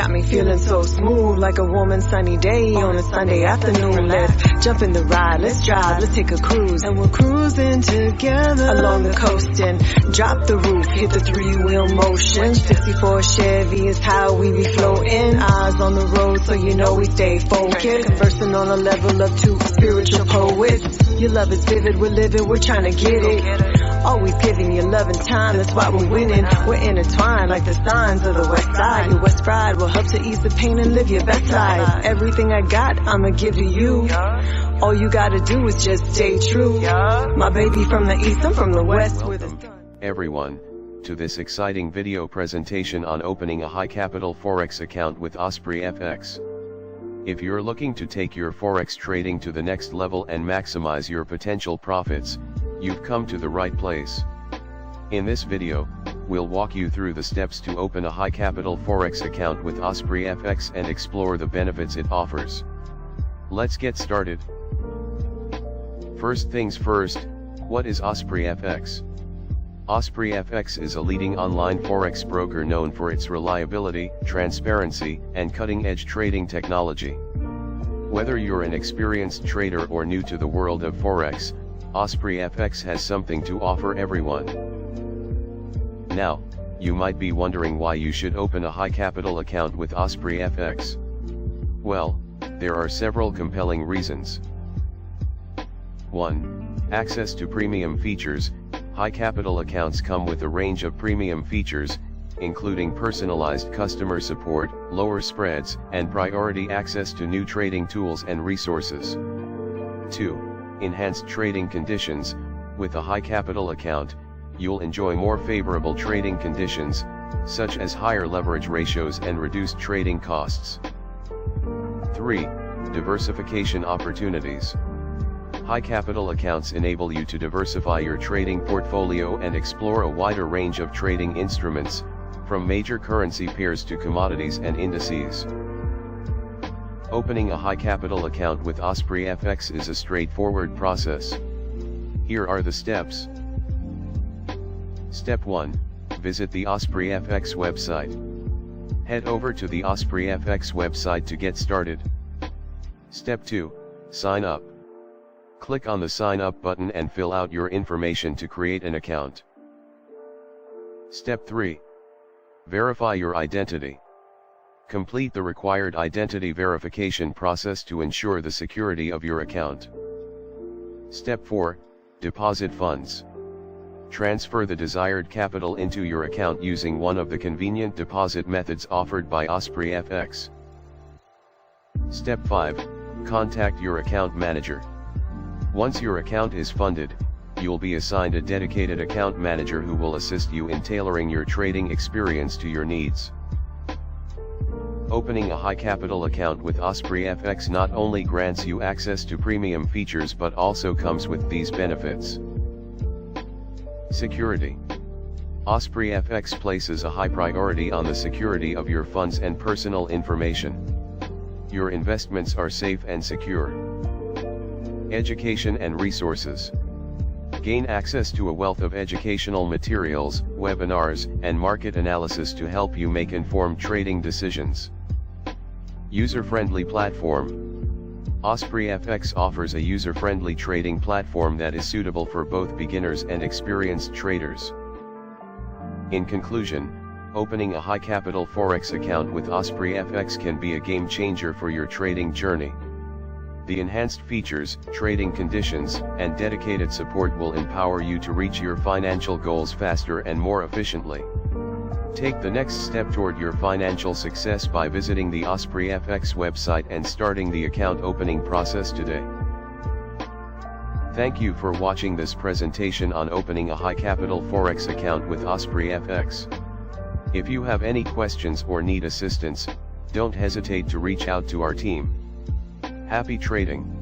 got me feeling so smooth, like a warm sunny day on a Sunday afternoon. Let's jump in the ride, let's drive, let's take a cruise, and we're cruising together along the coast and drop the roof, hit the three-wheel motion. 64 Chevy is how we be floating, eyes on the road so you know we stay focused, conversing on a level of two spiritual poets. Your love is vivid, we're living, we're trying to get it. Always giving you love and time, that's why we're winning. We're intertwined like the signs of the west side. Your west pride will help to ease the pain and live your best life. Everything I got, I'ma give to you. All you gotta do is just stay true. My baby from the east, I'm from the west. Welcome, everyone, to this exciting video presentation on opening a high capital Forex account with Osprey FX. If you're looking to take your Forex trading to the next level and maximize your potential profits, you've come to the right place. In this video, we'll walk you through the steps to open a high capital Forex account with Osprey FX and explore the benefits it offers. Let's get started. First things first, what is Osprey FX? Osprey FX is a leading online Forex broker known for its reliability, transparency, and cutting-edge trading technology. Whether you're an experienced trader or new to the world of Forex, Osprey FX has something to offer everyone. Now, you might be wondering why you should open a high capital account with Osprey FX. Well, there are several compelling reasons. 1. Access to premium features. High capital accounts come with a range of premium features, including personalized customer support, lower spreads, and priority access to new trading tools and resources. 2. Enhanced trading conditions. With a high capital account, you'll enjoy more favorable trading conditions, such as higher leverage ratios and reduced trading costs. 3. Diversification opportunities. High capital accounts enable you to diversify your trading portfolio and explore a wider range of trading instruments, from major currency pairs to commodities and indices. Opening a high capital account with Osprey FX is a straightforward process. Here are the steps. Step 1. Visit the Osprey FX website. Head over to the Osprey FX website to get started. Step 2. Sign up. Click on the Sign Up button and fill out your information to create an account. Step 3. Verify your identity. Complete the required identity verification process to ensure the security of your account. Step 4. Deposit funds. Transfer the desired capital into your account using one of the convenient deposit methods offered by Osprey FX. Step 5. Contact your account manager. Once your account is funded, you'll be assigned a dedicated account manager who will assist you in tailoring your trading experience to your needs. Opening a high capital account with Osprey FX not only grants you access to premium features but also comes with these benefits. Security. Osprey FX places a high priority on the security of your funds and personal information. Your investments are safe and secure. Education and resources. Gain access to a wealth of educational materials, webinars, and market analysis to help you make informed trading decisions. User-friendly platform. Osprey FX offers a user-friendly trading platform that is suitable for both beginners and experienced traders. In conclusion, opening a high capital Forex account with Osprey FX can be a game changer for your trading journey. The enhanced features, trading conditions, and dedicated support will empower you to reach your financial goals faster and more efficiently. Take the next step toward your financial success by visiting the Osprey FX website and starting the account opening process today. Thank you for watching this presentation on opening a high capital Forex account with Osprey FX. If you have any questions or need assistance, don't hesitate to reach out to our team. Happy trading!